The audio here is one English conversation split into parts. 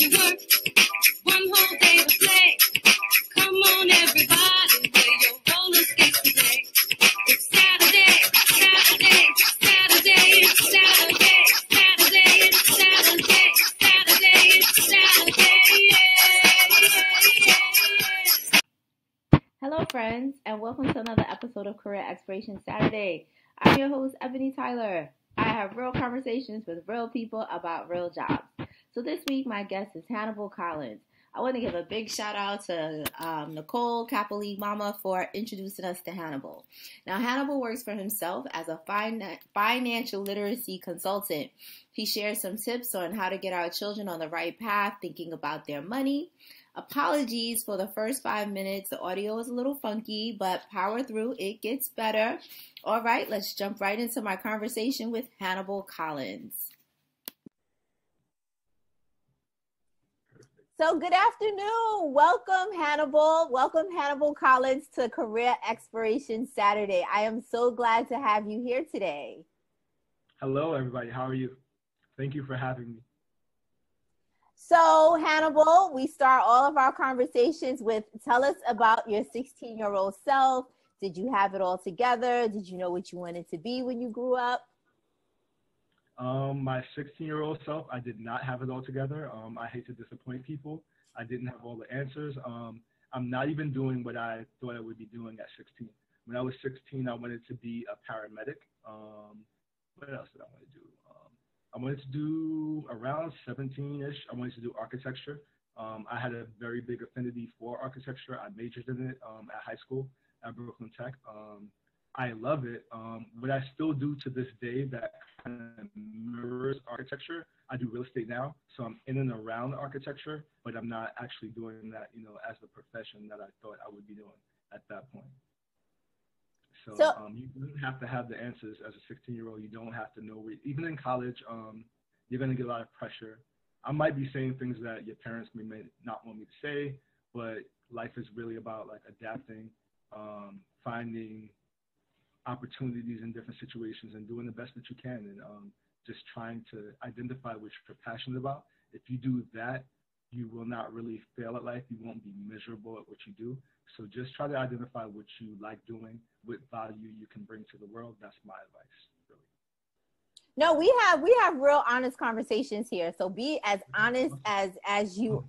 to work, one whole day to play. Come on, everybody, wear your roller skates today. It's Saturday, Saturday, Saturday, it's Saturday, Saturday, it's Saturday, Saturday, it's Saturday, yeah. Hello, friends, and welcome to another episode of Career Exploration Saturday. I'm your host, Ebony Tyler. I have real conversations with real people about real jobs. So this week, my guest is Hannibal Collins. I want to give a big shout out to Nicole Capoli Mama for introducing us to Hannibal. Now, Hannibal works for himself as a financial literacy consultant. He shares some tips on how to get our children on the right path, thinking about their money. Apologies for the first 5 minutes. The audio is a little funky, but power through. It gets better. All right, let's jump right into my conversation with Hannibal Collins. So good afternoon. Welcome, Hannibal. Welcome, Hannibal Collins, to Career Exploration Saturday. I am so glad to have you here today. Hello, everybody. How are you? Thank you for having me. So, Hannibal, we start all of our conversations with, tell us about your 16-year-old self. Did you have it all together? Did you know what you wanted to be when you grew up? My 16-year-old self, I did not have it all together. I hate to disappoint people. I didn't have all the answers. I'm not even doing what I thought I would be doing at 16. When I was 16, I wanted to be a paramedic. What else did I want to do? I wanted to do around 17-ish. I wanted to do architecture. I had a very big affinity for architecture. I majored in it at high school at Brooklyn Tech. I love it. What I still do to this day that kind of mirrors architecture, I do real estate now. So I'm in and around architecture, but I'm not actually doing that, as the profession that I thought I would be doing at that point. So you don't have to have the answers as a 16-year-old. You don't have to know. Even in college, you're going to get a lot of pressure. I might be saying things that your parents may not want me to say, but life is really about like adapting, finding opportunities in different situations and doing the best that you can, and just trying to identify what you're passionate about. If you do that, you will not really fail at life. You won't be miserable at what you do. So just try to identify what you like doing, what value you can bring to the world. That's my advice, really. No, we have real honest conversations here. So be as honest as you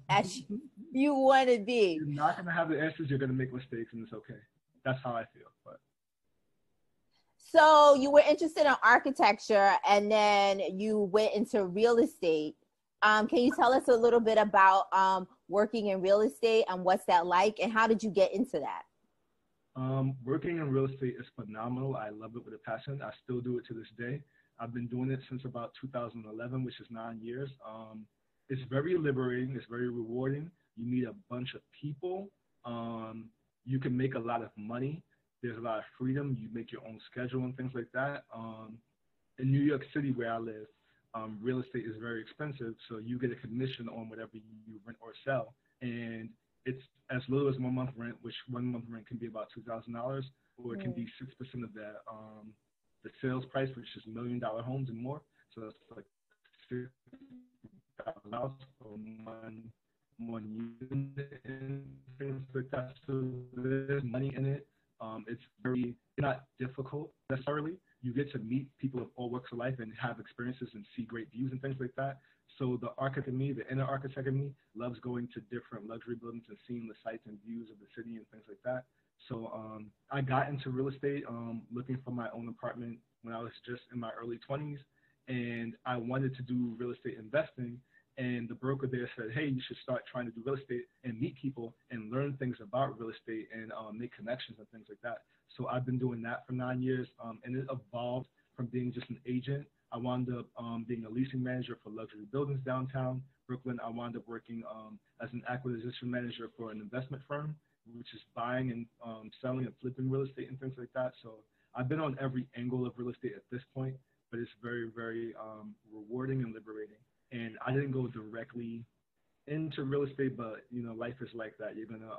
want to be. You're not going to have the answers. You're going to make mistakes, and it's okay. That's how I feel. But so you were interested in architecture, and then you went into real estate. Can you tell us a little bit about working in real estate and what's that like, and how did you get into that? Working in real estate is phenomenal. I love it with a passion. I still do it to this day. I've been doing it since about 2011, which is 9 years. It's very liberating. It's very rewarding. You meet a bunch of people. You can make a lot of money. There's a lot of freedom. You make your own schedule and things like that. In New York City, where I live, real estate is very expensive, so you get a commission on whatever you rent or sell. And it's as little as 1 month rent, which 1 month rent can be about $2,000, or it can be 6% of the sales price, which is $1 million homes and more. So that's like $6,000 for one unit and things like that. So there's money in it. It's not difficult necessarily. You get to meet people of all walks of life and have experiences and see great views and things like that. So the architect in me, the inner architect in me, loves going to different luxury buildings and seeing the sights and views of the city and things like that. So I got into real estate looking for my own apartment when I was just in my early 20s, and I wanted to do real estate investing. And the broker there said, hey, you should start trying to do real estate and meet people and learn things about real estate and make connections and things like that. So I've been doing that for 9 years, and it evolved from being just an agent. I wound up being a leasing manager for luxury buildings downtown Brooklyn. I wound up working as an acquisition manager for an investment firm, which is buying and selling and flipping real estate and things like that. So I've been on every angle of real estate at this point, but it's very, very rewarding and liberating. And I didn't go directly into real estate, but life is like that. You're gonna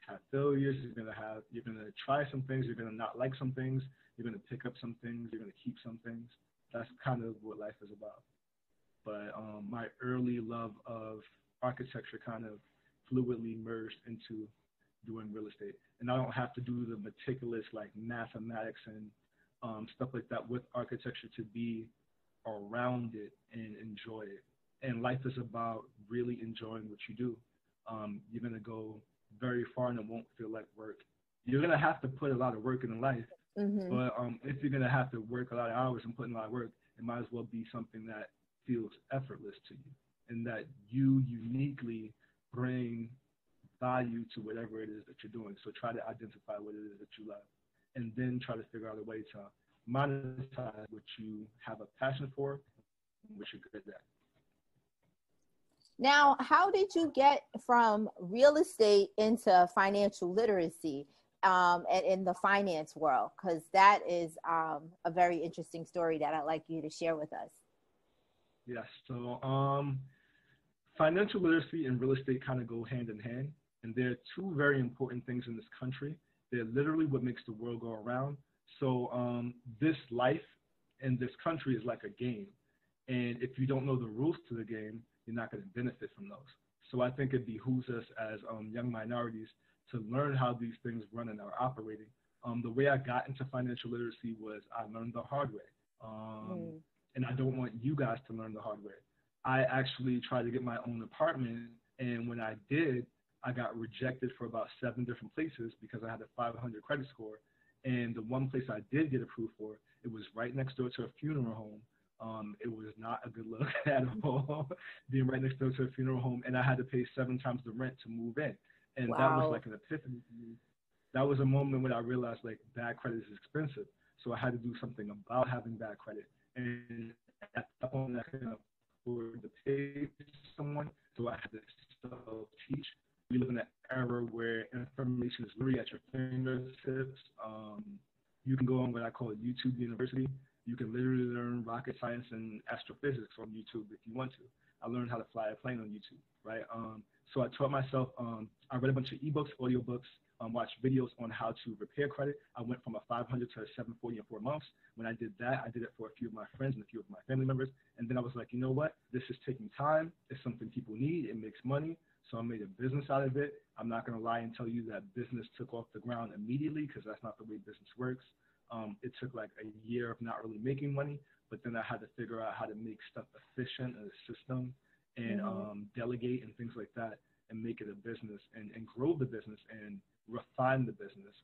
have failures. You're gonna try some things. You're gonna not like some things. You're gonna pick up some things. You're gonna keep some things. That's kind of what life is about. But my early love of architecture kind of fluidly merged into doing real estate. And I don't have to do the meticulous like mathematics and stuff like that with architecture to be around it and enjoy it. And life is about really enjoying what you do. You're going to go very far and it won't feel like work. You're going to have to put a lot of work in life, but if you're going to have to work a lot of hours and put in a lot of work, it might as well be something that feels effortless to you and that you uniquely bring value to whatever it is that you're doing. So try to identify what it is that you love and then try to figure out a way to monetize what you have a passion for, what you're good at. Now, how did you get from real estate into financial literacy and in the finance world? Because that is a very interesting story that I'd like you to share with us. Yes. So financial literacy and real estate kind of go hand in hand. And they're two very important things in this country. They're literally what makes the world go around. So this life in this country is like a game. And if you don't know the rules to the game, you're not going to benefit from those. So I think it behooves us as young minorities to learn how these things run and are operating. The way I got into financial literacy was I learned the hard way. And I don't want you guys to learn the hard way. I actually tried to get my own apartment. And when I did, I got rejected for about 7 different places because I had a 500 credit score. And the one place I did get approved for, it was right next door to a funeral home. It was not a good look at all, being right next door to a funeral home, and I had to pay 7 times the rent to move in. And that was like an epiphany for me. That was a moment when I realized like bad credit is expensive. So I had to do something about having bad credit. And at that point, I couldn't afford to pay someone, so I had to self-teach. We live in an era where information is literally at your fingertips. You can go on what I call YouTube University. You can literally learn rocket science and astrophysics on YouTube if you want to. I learned how to fly a plane on YouTube, right? So I taught myself, I read a bunch of ebooks, audiobooks, watched videos on how to repair credit. I went from a 500 to a 740 in 4 months. When I did that, I did it for a few of my friends and a few of my family members. And then I was like, you know what? This is taking time. It's something people need. It makes money. So I made a business out of it. I'm not going to lie and tell you that business took off the ground immediately because that's not the way business works. It took like a year of not really making money, but then I had to figure out how to make stuff efficient in a system and delegate and things like that and make it a business and grow the business and refine the business.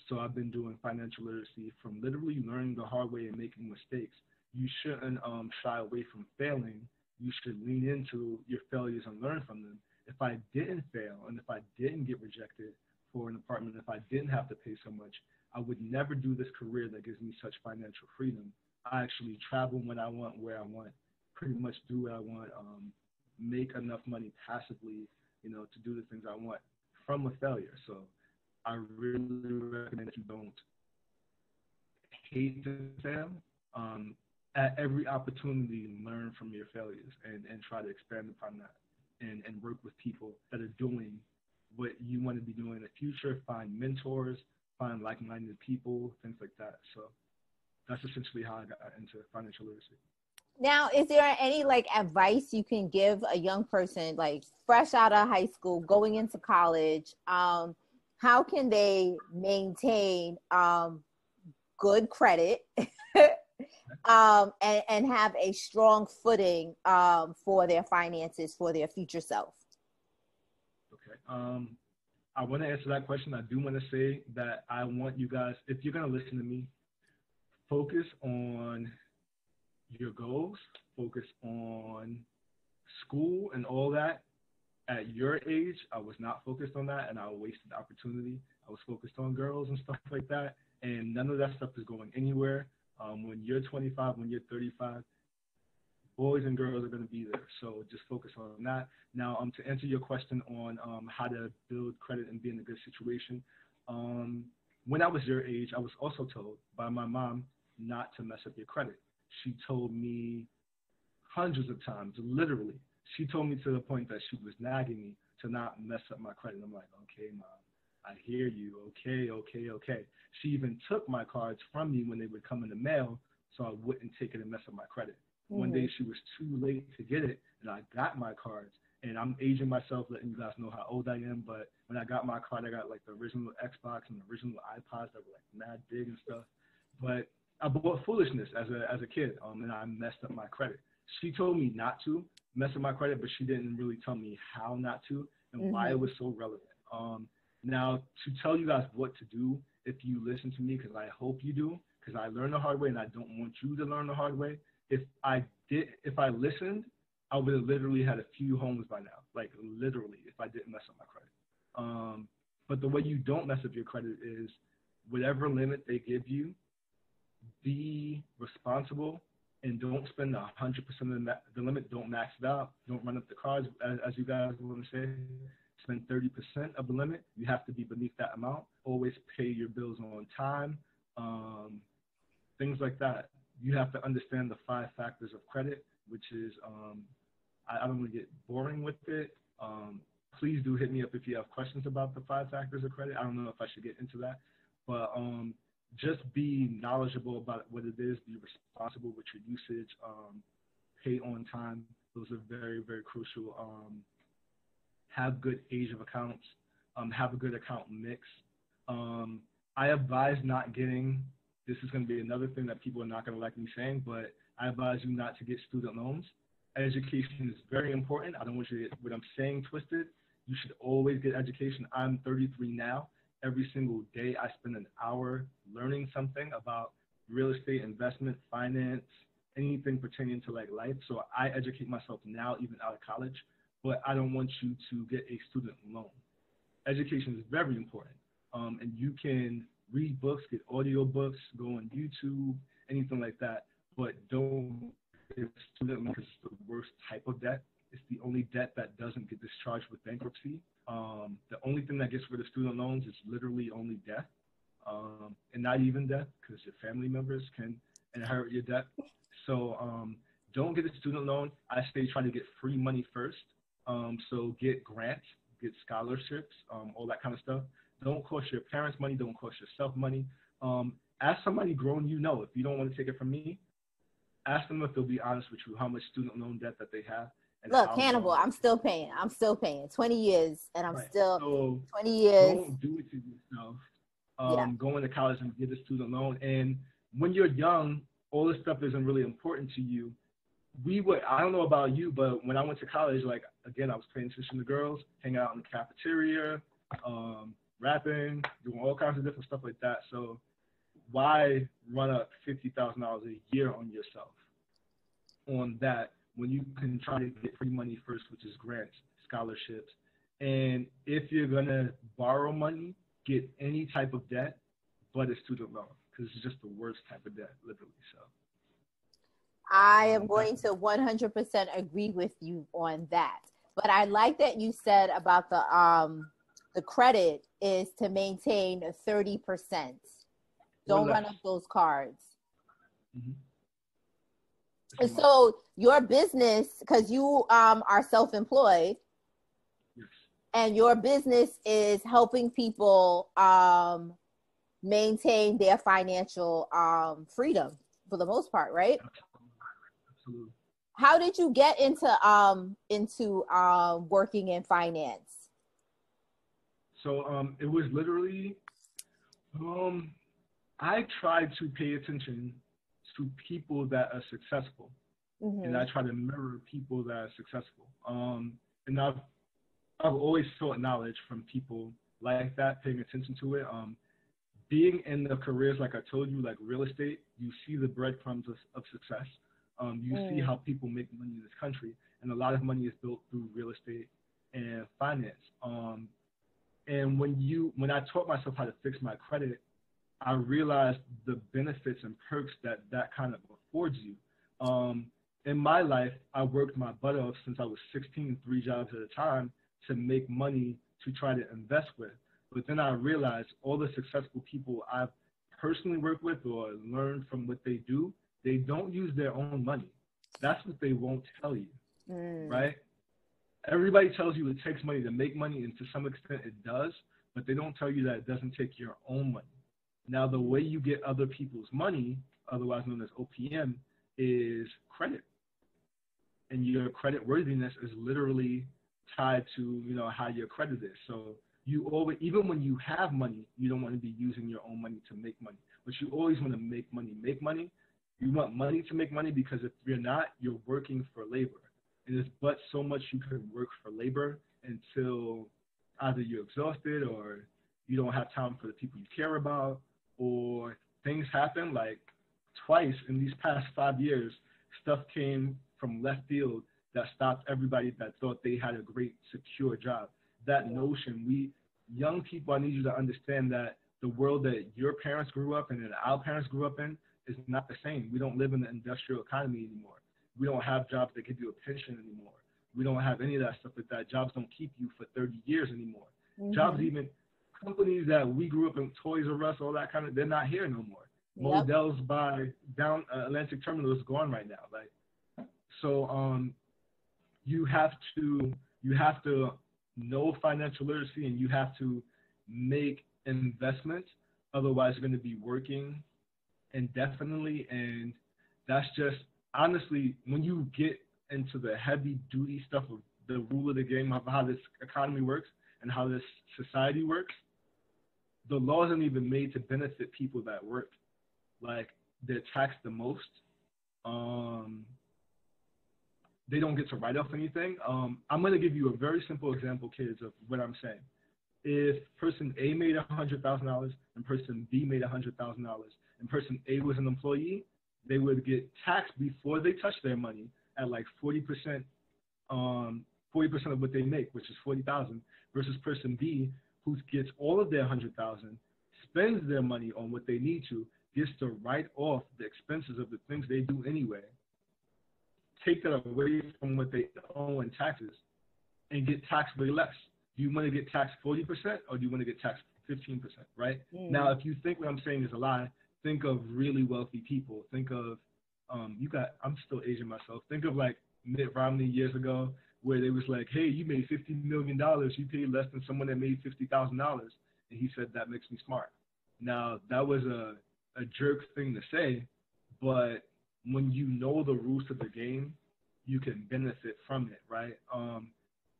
So I've been doing financial literacy from literally learning the hard way and making mistakes. You shouldn't shy away from failing. You should lean into your failures and learn from them. If I didn't fail and if I didn't get rejected for an apartment, if I didn't have to pay so much, I would never do this career that gives me such financial freedom. I actually travel when I want, where I want, pretty much do what I want, make enough money passively, to do the things I want from a failure. So I really recommend that you don't hate to fail. At every opportunity, learn from your failures and try to expand upon that and work with people that are doing what you want to be doing in the future. Find mentors, find like-minded people, things like that. So that's essentially how I got into financial literacy. Now, is there any advice you can give a young person fresh out of high school, going into college? How can they maintain good credit and have a strong footing for their finances, for their future self? Okay. I want to answer that question. I do want to say that I want you guys, if you're going to listen to me, focus on your goals, focus on school and all that. At your age, I was not focused on that, and I wasted the opportunity. I was focused on girls and stuff like that, and none of that stuff is going anywhere. When you're 25, when you're 35, boys and girls are going to be there. So just focus on that. Now, to answer your question on how to build credit and be in a good situation, when I was your age, I was also told by my mom not to mess up your credit. She told me hundreds of times, literally. She told me to the point that she was nagging me to not mess up my credit. I'm like, okay, Mom, I hear you. Okay. She even took my cards from me when they would come in the mail so I wouldn't take it and mess up my credit. One day she was too late to get it, and I got my cards, and I'm aging myself, letting you guys know how old I am. But when I got my card, I got like the original Xbox and the original iPods that were like mad big and stuff. But I bought foolishness as a kid, and I messed up my credit. She told me not to mess up my credit, but she didn't really tell me how not to and why it was so relevant. Now, to tell you guys what to do, if you listen to me, because I hope you do, because I learned the hard way and I don't want you to learn the hard way. If I listened, I would have literally had a few homes by now, like literally, if I didn't mess up my credit. But the way you don't mess up your credit is whatever limit they give you, be responsible and don't spend 100% of the limit. Don't max it out. Don't run up the cards, as you guys want to say. Spend 30% of the limit. You have to be beneath that amount. Always pay your bills on time. Things like that. You have to understand the 5 factors of credit, which is, I don't want to get boring with it. Please do hit me up if you have questions about the 5 factors of credit. I don't know if I should get into that, but just be knowledgeable about what it is. Be responsible with your usage. Pay on time. Those are very, very crucial. Have good age of accounts. Have a good account mix. I advise not getting, this is going to be another thing that people are not going to like me saying, but I advise you not to get student loans. Education is very important. I don't want you to get what I'm saying twisted. You should always get education. I'm 33 now. Every single day I spend an hour learning something about real estate, investment, finance, anything pertaining to like life. So I educate myself now, even out of college, but I don't want you to get a student loan. Education is very important. And you can read books, get audio books, go on YouTube, anything like that, but don't get a student loan because it's the worst type of debt. It's the only debt that doesn't get discharged with bankruptcy. The only thing that gets rid of student loans is literally only death, and not even death, because your family members can inherit your debt. So don't get a student loan. I say try to get free money first. So get grants, get scholarships, all that kind of stuff. Don't cost your parents money. Don't cost yourself money. Ask somebody grown you know. If you don't want to take it from me, ask them if they'll be honest with you how much student loan debt that they have. Look, Hannibal, I'm still paying. 20 years, and I'm right. still so 20 years. Don't do it to yourself. Go into college and get a student loan. And when you're young, all this stuff isn't really important to you. I don't know about you, but when I went to college, like, again, I was paying attention to girls, hanging out in the cafeteria, rapping, doing all kinds of different stuff like that. So why run up $50,000 a year on yourself on that when you can try to get free money first, which is grants, scholarships. And if you're going to borrow money, get any type of debt but a student loan, because it's just the worst type of debt, literally. So I am going to 100% agree with you on that. But I like that you said about the credit is to maintain 30%. Don't run up those cards. Mm-hmm. And so your business, because you are self-employed, yes, and your business is helping people maintain their financial freedom for the most part, right? Absolutely. How did you get into working in finance? So it was literally, I tried to pay attention to people that are successful, and I try to mirror people that are successful. And I've always sought knowledge from people like that, paying attention to it. Being in the careers, like I told you, like real estate, you see the breadcrumbs of success. You see how people make money in this country, and a lot of money is built through real estate and finance. And when I taught myself how to fix my credit, I realized the benefits and perks that kind of affords you. In my life, I worked my butt off since I was 16, 3 jobs at a time to make money to try to invest with. But then I realized all the successful people I've personally worked with or learned from what they do, they don't use their own money. That's what they won't tell you, right? Everybody tells you it takes money to make money, and to some extent it does, but they don't tell you that it doesn't take your own money. Now, the way you get other people's money, otherwise known as OPM, is credit. And your credit worthiness is literally tied to, you know, how your credit is. So you always, even when you have money, you don't want to be using your own money to make money, but you always want to make money. Make money. You want money to make money, because if you're not, you're working for labor. And there's but so much you can work for labor until either you're exhausted, or you don't have time for the people you care about, or things happen. Like twice in these past 5 years, stuff came from left field that stopped everybody that thought they had a great, secure job. That notion, we young people, I need you to understand that the world that your parents grew up in and our parents grew up in is not the same. We don't live in the industrial economy anymore. We don't have jobs that give you a pension anymore. We don't have any of that stuff like that. Jobs don't keep you for 30 years anymore. Jobs, even companies that we grew up in, Toys R Us, all that kind of, they're not here no more. Models by down Atlantic Terminal is gone right now. Like, so you have to know financial literacy, and you have to make investments. Otherwise, you're going to be working indefinitely, and that's just, honestly, when you get into the heavy duty stuff of the rule of the game of how this economy works and how this society works, the laws aren't even made to benefit people that work. Like, they're taxed the most. They don't get to write off anything. I'm going to give you a very simple example, kids, of what I'm saying. If person A made $100,000 and person B made $100,000, and person A was an employee, they would get taxed before they touch their money at like 40%, 40% of what they make, which is $40,000, versus person B, who gets all of their $100,000, spends their money on what they need to, gets to write off the expenses of the things they do anyway, take that away from what they owe in taxes, and get taxed way less. Do you want to get taxed 40%, or do you want to get taxed 15%, right? Now, if you think what I'm saying is a lie, think of really wealthy people. Think of, I'm still Asian myself. Think of like Mitt Romney years ago, where they was like, hey, you made $50 million. You paid less than someone that made $50,000. And he said, that makes me smart. Now, that was a jerk thing to say, but when you know the rules of the game, you can benefit from it, right?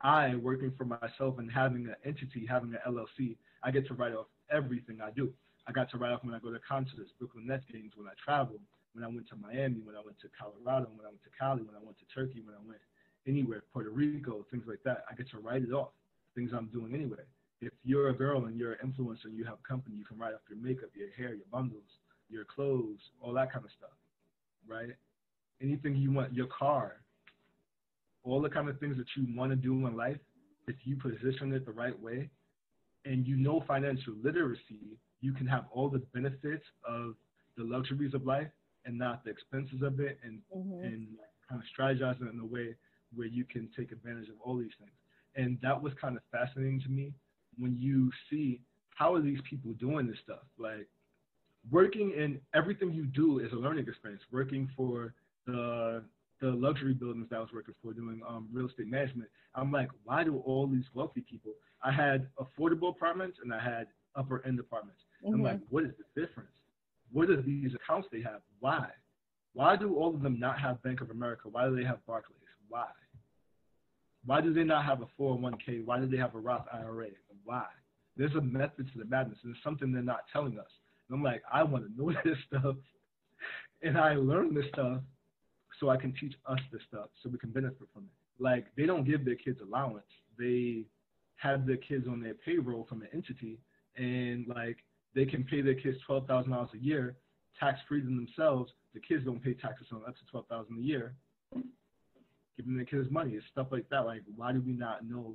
I, working for myself and having an entity, having an LLC, I get to write off everything I do. I got to write off when I go to concerts, Brooklyn Nets games, when I travel, when I went to Miami, when I went to Colorado, when I went to Cali, when I went to Turkey, when I went anywhere, Puerto Rico, things like that. I get to write it off, things I'm doing anyway. If you're a girl and you're an influencer and you have a company, you can write off your makeup, your hair, your bundles, your clothes, all that kind of stuff, right? Anything you want, your car, all the kind of things that you want to do in life, if you position it the right way and you know financial literacy, you can have all the benefits of the luxuries of life and not the expenses of it, and kind of strategize it in a way where you can take advantage of all these things. And that was kind of fascinating to me when you see how are these people doing this stuff. Like, working in everything you do is a learning experience. Working for the luxury buildings that I was working for, doing real estate management, I'm like, why do all these wealthy people? I had affordable apartments and I had upper end apartments. I'm like, what is the difference? What are these accounts they have? Why? Why do all of them not have Bank of America? Why do they have Barclays? Why? Why do they not have a 401k? Why do they have a Roth IRA? Why? There's a method to the madness. There's something they're not telling us. And I'm like, I want to know this stuff. And I learn this stuff so I can teach us this stuff so we can benefit from it. Like, they don't give their kids allowance. They have their kids on their payroll from an entity, and like, they can pay their kids $12,000 a year, tax-free to themselves. The kids don't pay taxes on up to $12,000 a year. Giving their kids money, it's stuff like that. Like, why do we not know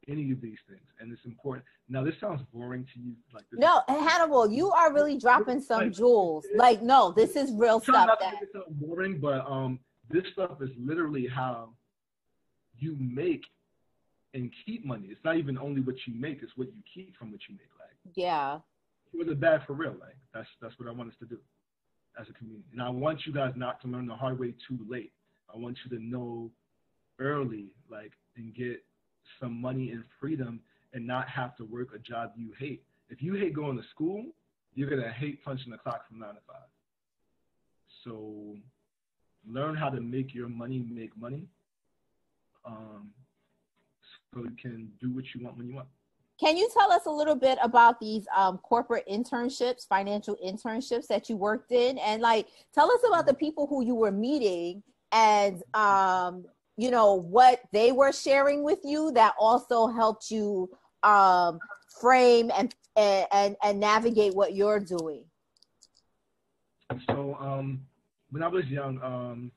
any of these things? And it's important. Now, this sounds boring to you. Like, this no, Hannibal, you are really dropping some jewels. Like, no, this is real stuff. Not to make it sound boring, but this stuff is literally how you make and keep money. It's not even only what you make; it's what you keep from what you make. Like, yeah, it was bad for real. Like, that's what I want us to do as a community. And I want you guys not to learn the hard way too late. I want you to know early, like, and get some money and freedom and not have to work a job you hate. If you hate going to school, you're going to hate punching the clock from 9 to 5. So learn how to make your money make money, so you can do what you want when you want. Can you tell us a little bit about these corporate internships, financial internships that you worked in? And like, tell us about the people who you were meeting and, you know, what they were sharing with you that also helped you frame and navigate what you're doing. So when I was young,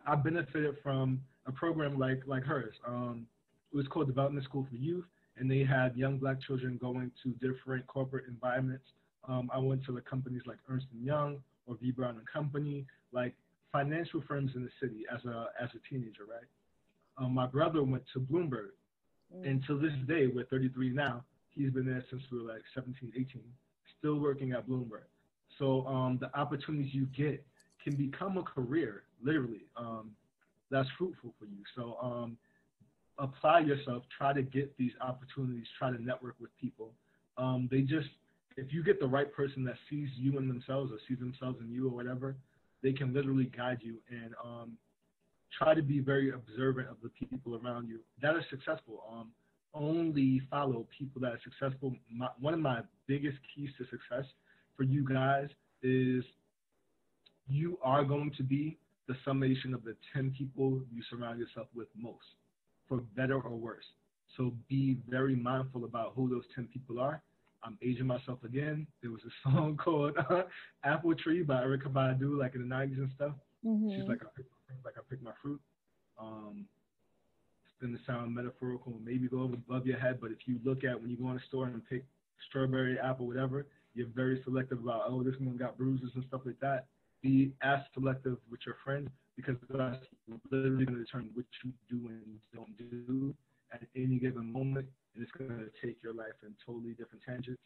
I benefited from a program like hers. It was called Development School for Youth, and they had young Black children going to different corporate environments. I went to the companies like Ernst & Young or V. Brown & Company, like financial firms in the city as a teenager, right? My brother went to Bloomberg, and to this day, we're 33 now, he's been there since we were like 17, 18, still working at Bloomberg. So the opportunities you get can become a career, literally, that's fruitful for you. So apply yourself, try to get these opportunities, try to network with people. If you get the right person that sees you in themselves or sees themselves in you or whatever, they can literally guide you, and try to be very observant of the people around you that are successful. Only follow people that are successful. One of my biggest keys to success for you guys is you are going to be the summation of the 10 people you surround yourself with most, for better or worse. So be very mindful about who those 10 people are. I'm aging myself again. There was a song called Apple Tree by Erykah Badu, like in the 90s and stuff. Mm-hmm. She's like, I pick my fruit. It's going to sound metaphorical, maybe go above your head, but if you look at when you go in a store and pick strawberry, apple, whatever, you're very selective about, oh, this one got bruises and stuff like that. Be as selective with your friends, because that's literally going to determine what you do and don't do at any given moment, and it's going to take your life in totally different tangents,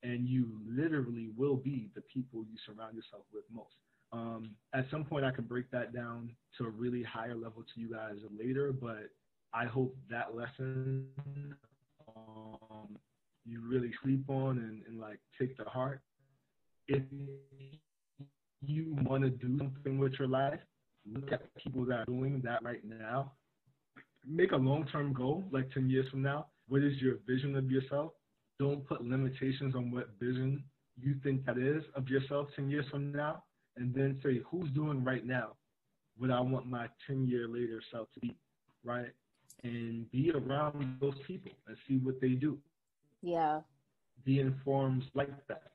and you literally will be the people you surround yourself with most. At some point, I can break that down to a really higher level to you guys later, but I hope that lesson you really sleep on and like take to heart. If you want to do something with your life, look at people that are doing that right now. Make a long-term goal, like 10 years from now. What is your vision of yourself? Don't put limitations on what vision you think that is of yourself 10 years from now. And then say, who's doing right now what I want my 10-year later self to be, right? And be around those people and see what they do. Yeah. Be informed like that.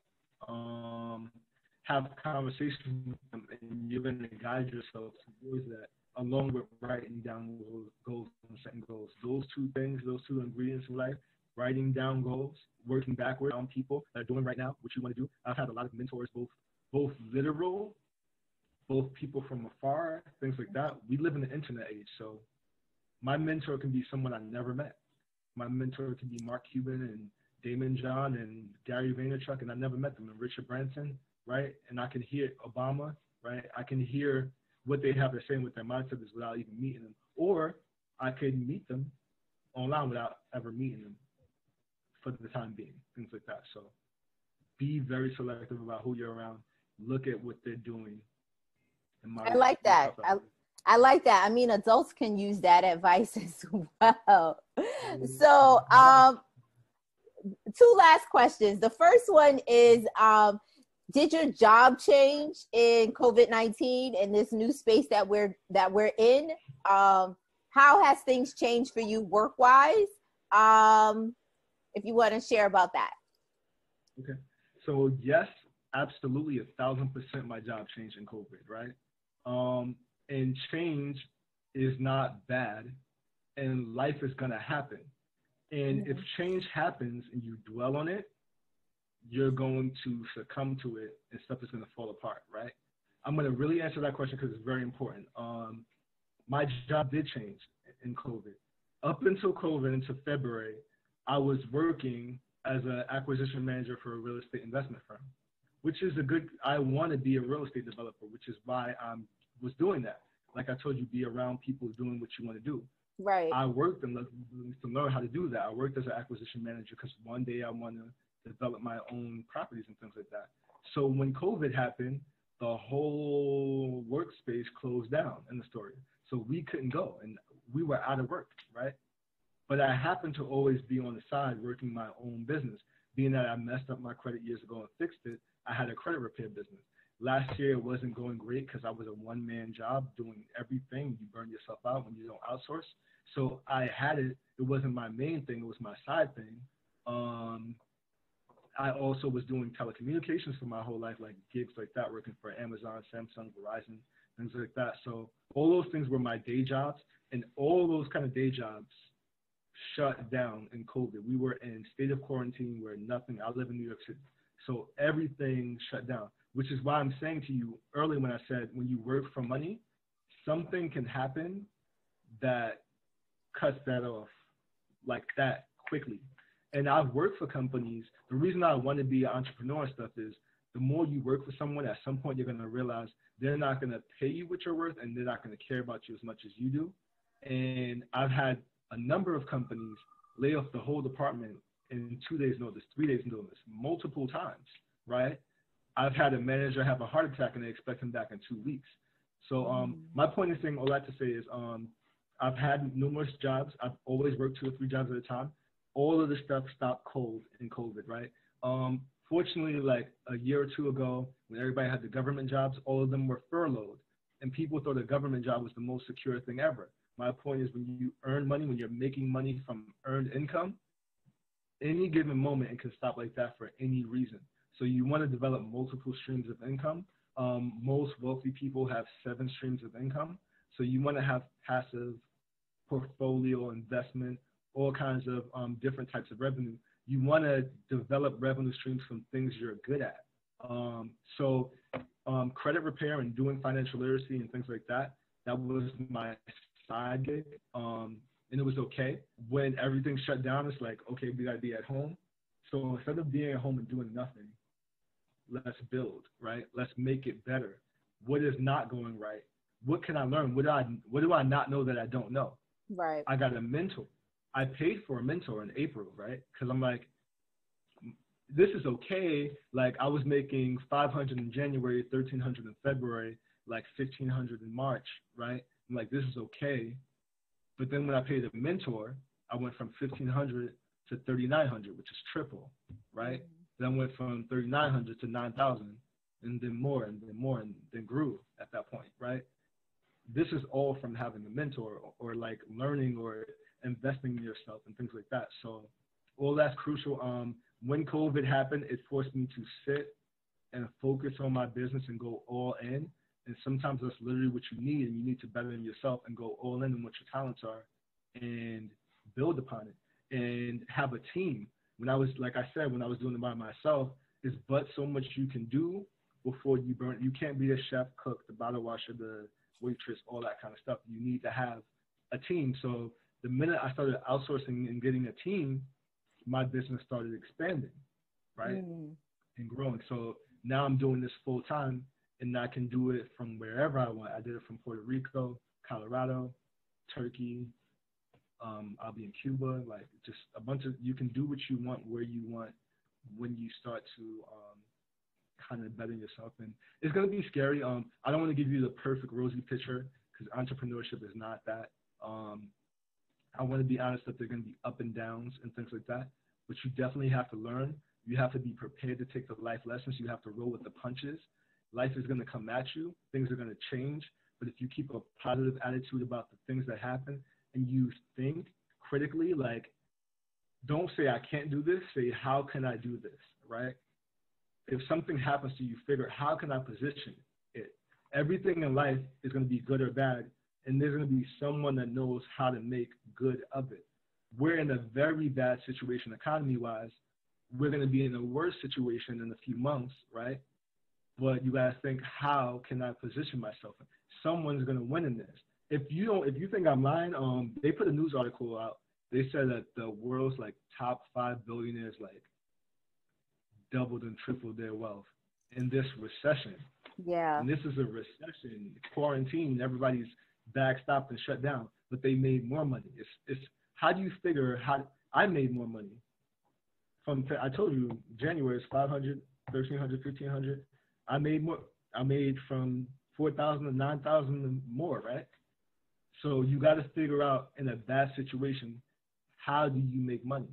Have conversations with them, and you're going to guide yourself towards that, along with writing down goals and setting goals. Those two things, those two ingredients in life, writing down goals, working backwards on people that are doing right now what you want to do. I've had a lot of mentors, both literal, both people from afar, things like that. We live in the internet age, so my mentor can be someone I never met. My mentor can be Mark Cuban and Damon John and Gary Vaynerchuk, and I never met them, and Richard Branson, right? And I can hear Obama, right? I can hear what they have to say and what their mindset is without even meeting them. Or I could meet them online without ever meeting them for the time being, things like that. So be very selective about who you're around. Look at what they're doing. I like that. I like that. I mean, adults can use that advice as well. So, two last questions. The first one is, did your job change in COVID-19 in this new space that we're in? How has things changed for you work-wise? If you want to share about that. Okay. So yes, absolutely, 1,000% my job changed in COVID, right? And change is not bad, and life is gonna happen. And if change happens and you dwell on it, you're going to succumb to it and stuff is going to fall apart, right? I'm going to really answer that question because it's very important. My job did change in COVID. Up until COVID, into February, I was working as an acquisition manager for a real estate investment firm, which is I want to be a real estate developer, which is why I was doing that. Like I told you, be around people doing what you want to do. Right. I worked to learn how to do that. I worked as an acquisition manager because one day I want to develop my own properties and things like that. So when COVID happened, the whole workspace closed down in the story. So we couldn't go and we were out of work, right? But I happened to always be on the side working my own business. Being that I messed up my credit years ago and fixed it, I had a credit repair business. Last year, it wasn't going great because I was a one-man job doing everything. You burn yourself out when you don't outsource. So I had it. It wasn't my main thing. It was my side thing. I also was doing telecommunications for my whole life, like gigs like that, working for Amazon, Samsung, Verizon, things like that. So all those things were my day jobs, and all those kind of day jobs shut down in COVID. We were in state of quarantine where nothing, I live in New York City. So everything shut down, which is why I'm saying to you earlier when I said, when you work for money, something can happen that cuts that off like that quickly. And I've worked for companies. The reason I want to be an entrepreneur and stuff is the more you work for someone, at some point you're going to realize they're not going to pay you what you're worth, and they're not going to care about you as much as you do. And I've had a number of companies lay off the whole department in 2 days notice, 3 days notice, multiple times, right? I've had a manager have a heart attack and they expect him back in 2 weeks. So my point is saying all that to say is I've had numerous jobs. I've always worked 2 or 3 jobs at a time. All of the stuff stopped cold in COVID, right? Fortunately, like a year or two ago, when everybody had the government jobs, all of them were furloughed. And people thought a government job was the most secure thing ever. My point is when you earn money, when you're making money from earned income, any given moment it can stop like that for any reason. So you want to develop multiple streams of income. Most wealthy people have 7 streams of income. So you want to have passive portfolio investment, all kinds of different types of revenue. You want to develop revenue streams from things you're good at. So credit repair and doing financial literacy and things like that, that was my side gig. And it was okay. When everything shut down, it's like, okay, we got to be at home. So instead of being at home and doing nothing, let's build, right? Let's make it better. What is not going right? What can I learn? What do I not know that I don't know? Right. I got a mentor. I paid for a mentor in April, right? Because I'm like, this is okay. Like I was making $500 in January, $1,300 in February, like $1,500 in March, right? I'm like, this is okay. But then when I paid a mentor, I went from $1,500 to $3,900, which is triple, right? Mm-hmm. Then went from $3,900 to $9,000, and then more, and then more, and then grew at that point, right? This is all from having a mentor or like learning or investing in yourself and things like that. So all that's crucial. When COVID happened, it forced me to sit and focus on my business and go all in. And sometimes that's literally what you need, and you need to better in yourself and go all in on what your talents are and build upon it and have a team. When I was, like I said, when I was doing it by myself, there's but so much you can do before you burn. You can't be a chef, cook, the bottle washer, the waitress, all that kind of stuff. You need to have a team. So the minute I started outsourcing and getting a team, my business started expanding, right? And growing. So now I'm doing this full time, and I can do it from wherever I want. I did it from Puerto Rico, Colorado, Turkey. I'll be in Cuba. Like just a bunch of, you can do what you want, where you want, when you start to kind of better yourself. And it's going to be scary. I don't want to give you the perfect rosy picture because entrepreneurship is not that. I want to be honest that there are going to be up and downs and things like that, but you definitely have to learn. You have to be prepared to take the life lessons. You have to roll with the punches. Life is going to come at you. Things are going to change. But if you keep a positive attitude about the things that happen and you think critically, like, don't say, I can't do this. Say, how can I do this, right? If something happens to you, figure, how can I position it? Everything in life is going to be good or bad, and there's going to be someone that knows how to make good of it. We're in a very bad situation economy-wise. We're going to be in a worse situation in a few months, right? But you got to think, how can I position myself? Someone's going to win in this. If you think I'm lying, they put a news article out. They said that the world's like top 5 billionaires like doubled and tripled their wealth in this recession. Yeah. And this is a recession, quarantine, everybody's backstopped and shut down, but they made more money. It's how do you figure how I made more money? I told you January is 500, 1,300, 1,500. I made more. I made from 4,000 to 9,000 and more, right? So you got to figure out in a bad situation, how do you make money?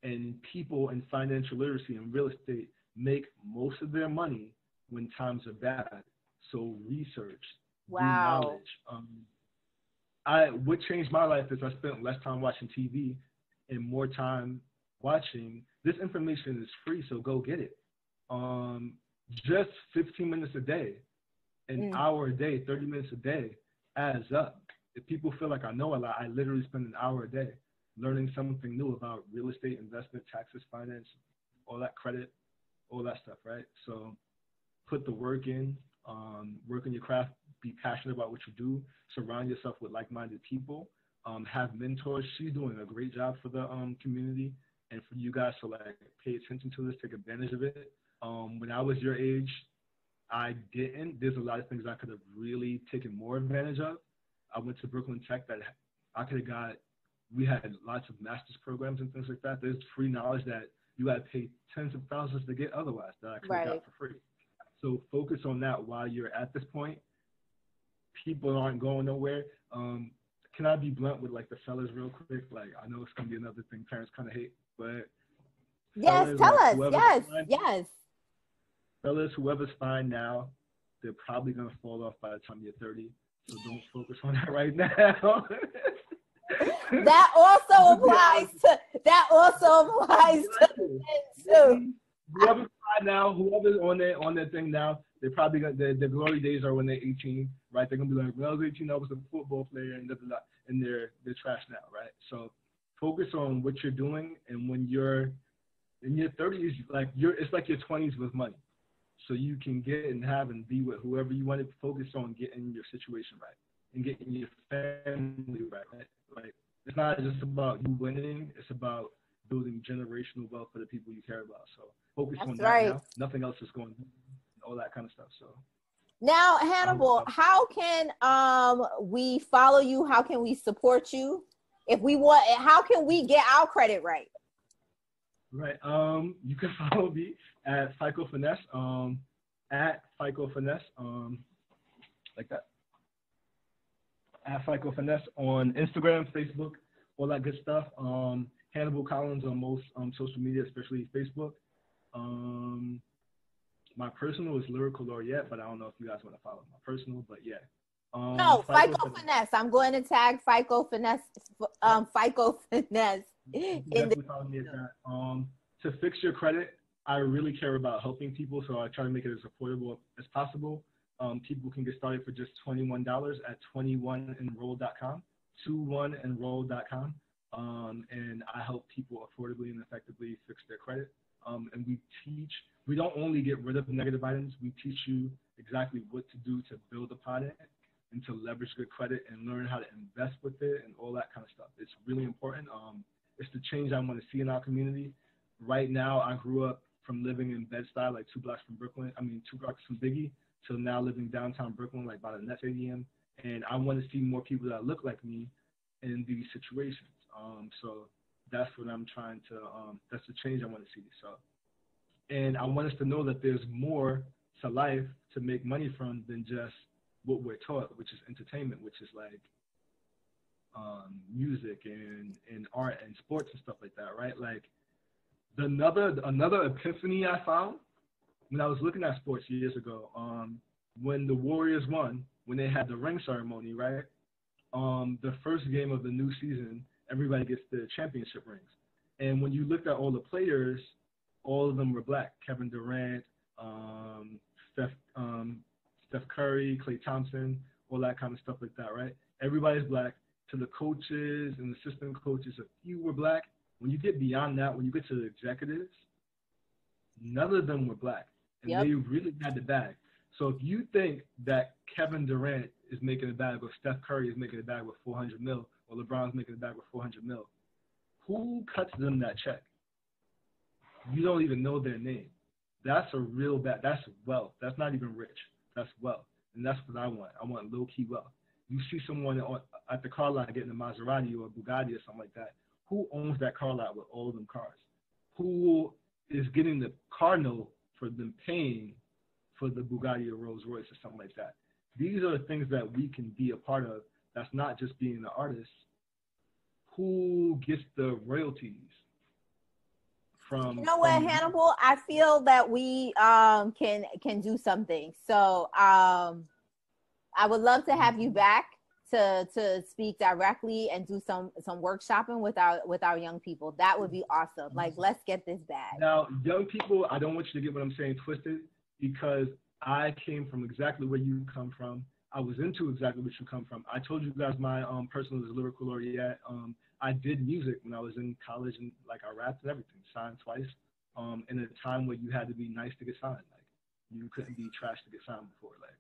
And people in financial literacy and real estate make most of their money when times are bad. So research, do Wow. knowledge. What changed my life is I spent less time watching TV and more time watching. This information is free, so go get it. Just 15 minutes a day, an hour a day, 30 minutes a day adds up. If people feel like I know a lot, I literally spend an hour a day learning something new about real estate, investment, taxes, finance, all that credit, all that stuff, right? So put the work in, work on your craft, be passionate about what you do, surround yourself with like-minded people, have mentors. She's doing a great job for the community, and for you guys to like pay attention to this, take advantage of it. When I was your age, I didn't. There's a lot of things I could have really taken more advantage of. I went to Brooklyn Tech that I could have got. We had lots of master's programs and things like that. There's free knowledge that you got to pay tens of thousands to get otherwise that I could have got for free. So focus on that while you're at this point. People aren't going nowhere. Can I be blunt with like the fellas real quick? Like I know it's gonna be another thing parents kind of hate, but yes, fellas, tell like, us. Yes. Fellas, whoever's fine now, they're probably gonna fall off by the time you're 30. So don't focus on that right now. That also applies to too. Whoever's fine now, whoever's on their thing now, they're probably gonna their glory days are when they're 18, right? They're gonna be like, when I was 18, I was a football player, and and they're trash now, right? So focus on what you're doing, and when you're in your 30s, it's like your 20s with money. So you can get and have and be with whoever you want to. Focus on getting your situation right and getting your family right? Like it's not just about you winning; it's about building generational wealth for the people you care about. So focus on that now. Nothing else is going on. All that kind of stuff. So now, Hannibal, how can we follow you? How can we support you? If we want, how can we get our credit right? Right. You can follow me at FICO Finesse. At FICO Finesse. Like that. At FICO Finesse on Instagram, Facebook, all that good stuff. Hannibal Collins on most social media, especially Facebook. My personal is Lyrical Laureate, but I don't know if you guys want to follow my personal, but yeah. No, FICO Finesse. I'm going to tag FICO Finesse. FICO Finesse. Definitely follow me at that. To fix your credit, I really care about helping people, so I try to make it as affordable as possible. People can get started for just $21 at 21enroll.com, 21enroll.com. And I help people affordably and effectively fix their credit. And we don't only get rid of negative items, we teach you exactly what to do to build upon it and to leverage good credit and learn how to invest with it and all that kind of stuff. It's really important. It's the change I want to see in our community. Right now, I grew up from living in Bed-Stuy, like 2 blocks from Biggie, to now living downtown Brooklyn, like by the Nets Stadium. And I want to see more people that look like me in these situations. So that's what I'm trying to, that's the change I want to see. So, and I want us to know that there's more to life to make money from than just what we're taught, which is entertainment, which is like music and art and sports and stuff like that, right? Like another epiphany I found when I was looking at sports years ago, when the Warriors won, when they had the ring ceremony, right? The first game of the new season, everybody gets the championship rings. And when you looked at all the players, all of them were black. Kevin Durant, Steph Curry, Klay Thompson, all that kind of stuff like that, right? Everybody's black. To the coaches and assistant coaches, a few were black. When you get beyond that, when you get to the executives, none of them were black. And they really had the bag. So if you think that Kevin Durant is making a bag or Steph Curry is making a bag with $400 million or LeBron's making a bag with $400 million, who cuts them that check? You don't even know their name. That's a real bad. That's wealth. That's not even rich. That's wealth. And that's what I want. I want low-key wealth. You see someone at the car lot getting a Maserati or a Bugatti or something like that. Who owns that car lot with all of them cars? Who is getting the car note for them paying for the Bugatti or Rolls Royce or something like that? These are the things that we can be a part of. That's not just being an artist. who gets the royalties from? You know what, Hannibal? I feel that we can do something. So I would love to have you back to speak directly and do some workshopping with our young people. That would be awesome. Like, let's get this bag. Now, young people, I don't want you to get what I'm saying twisted, because I came from exactly where you come from. I was into exactly what you come from. I told you guys my personal is lyrical laureate. I did music when I was in college, and like I rapped and everything, signed twice. In a time where you had to be nice to get signed. Like, you couldn't be trash to get signed before. Like,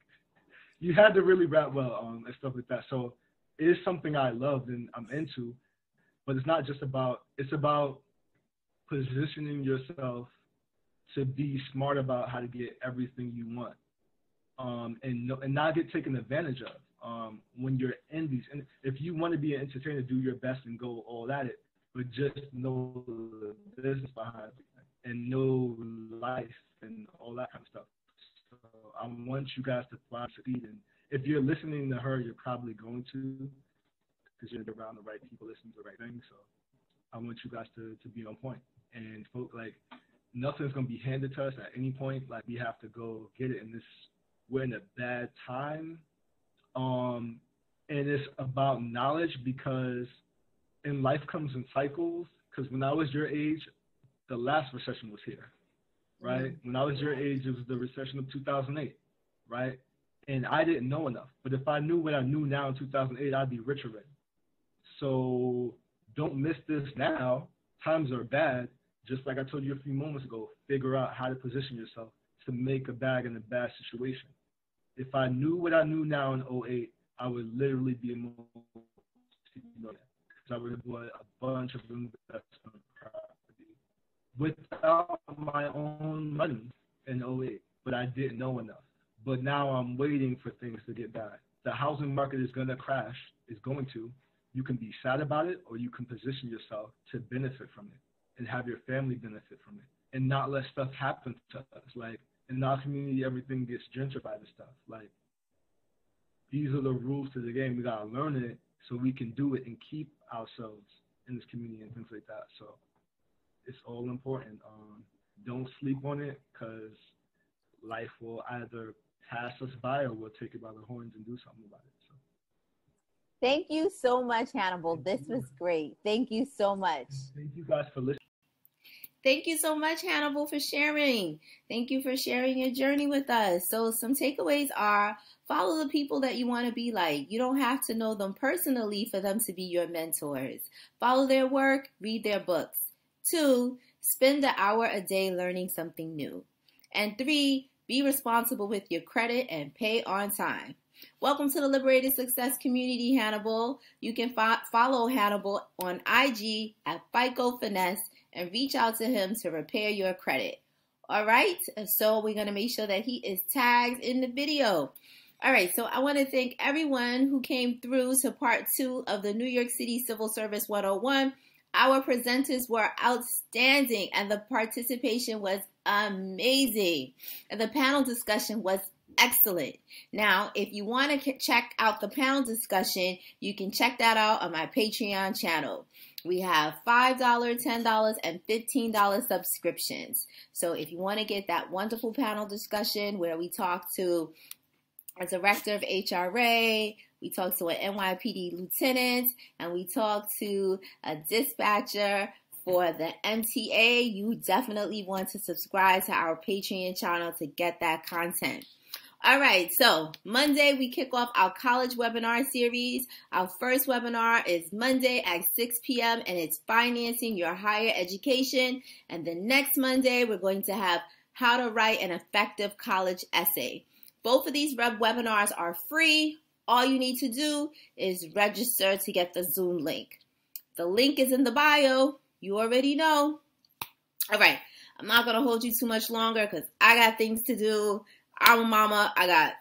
you had to really rap well and stuff like that. So it is something I loved and I'm into, but it's not just about, it's about positioning yourself to be smart about how to get everything you want, and not get taken advantage of when you're in these. And if you want to be an entertainer, do your best and go all at it, but just know the business behind it and know life and all that kind of stuff. So I want you guys to fly, succeed. And if you're listening to her, you're probably going to, because you're around the right people listening to the right things. So I want you guys to be on point. And folk, like, nothing's gonna be handed to us at any point. Like, we have to go get it. And we're in a bad time. And it's about knowledge, because in life comes in cycles. Because when I was your age, the last recession was here, right? When I was your age, it was the recession of 2008, right? And I didn't know enough. But if I knew what I knew now in 2008, I'd be rich already. So don't miss this now. Times are bad. Just like I told you a few moments ago, figure out how to position yourself to make a bag in a bad situation. If I knew what I knew now in 08, I would literally be a multi-millionaire, because I would have bought a bunch of investment property without my own money in 08, but I didn't know enough. But now I'm waiting for things to get bad. The housing market is going to crash. It's going to. You can be sad about it, or you can position yourself to benefit from it and have your family benefit from it, and not let stuff happen to us. Like, in our community, everything gets gentrified and stuff. Like, these are the rules to the game. We got to learn it so we can do it and keep ourselves in this community and things like that. So it's all important. Don't sleep on it, because life will either pass us by or we'll take it by the horns and do something about it. So. Thank you so much, Hannibal. This was great. Thank you so much. Thank you guys for listening. Thank you so much, Hannibal, for sharing. Thank you for sharing your journey with us. So some takeaways are: follow the people that you want to be like. You don't have to know them personally for them to be your mentors. Follow their work, read their books. 2, spend an hour a day learning something new. And 3, be responsible with your credit and pay on time. Welcome to the Liberated Success Community, Hannibal. You can follow Hannibal on IG at FICO Finesse and reach out to him to repair your credit. All right, so we're going to make sure that he is tagged in the video. All right, so I want to thank everyone who came through to part 2 of the New York City Civil Service 101. Our presenters were outstanding, and the participation was amazing. And the panel discussion was excellent. Now, if you want to check out the panel discussion, you can check that out on my Patreon channel. We have $5, $10, and $15 subscriptions. So if you want to get that wonderful panel discussion where we talk to a director of HRA, we talk to an NYPD lieutenant, and we talk to a dispatcher for the MTA, you definitely want to subscribe to our Patreon channel to get that content. All right, so Monday we kick off our college webinar series. Our first webinar is Monday at 6 p.m. and it's financing your higher education. And the next Monday we're going to have how to write an effective college essay. Both of these webinars are free. All you need to do is register to get the Zoom link. The link is in the bio. You already know. All right, I'm not going to hold you too much longer because I got things to do. I'm a mama. I got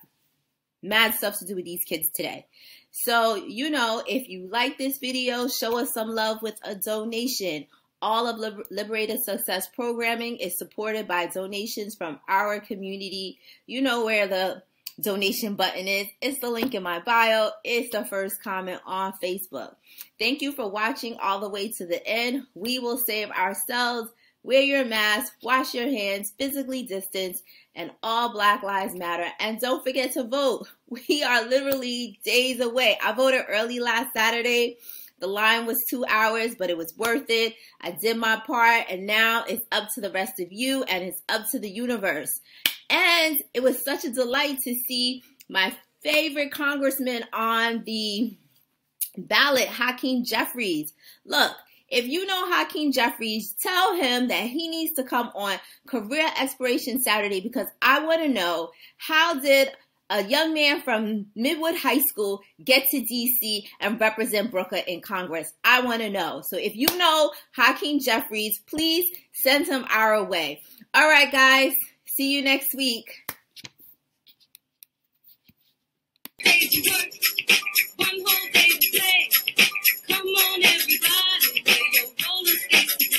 mad stuff to do with these kids today. So, you know, if you like this video, show us some love with a donation. All of Liberated Success programming is supported by donations from our community. You know where the donation button is. It's the link in my bio. It's the first comment on Facebook. Thank you for watching all the way to the end. We will save ourselves. Wear your mask, wash your hands, physically distance, and all Black Lives Matter. And don't forget to vote. We are literally days away. I voted early last Saturday. The line was 2 hours, but it was worth it. I did my part, and now it's up to the rest of you, and it's up to the universe. And it was such a delight to see my favorite congressman on the ballot, Hakeem Jeffries. Look, if you know Hakeem Jeffries, tell him that he needs to come on Career Exploration Saturday, because I want to know, how did a young man from Midwood High School get to DC and represent Brooklyn in Congress? I want to know. So if you know Hakeem Jeffries, please send him our way. All right, guys. See you next week. One whole day to play. Come on, everybody, wear your roller skates.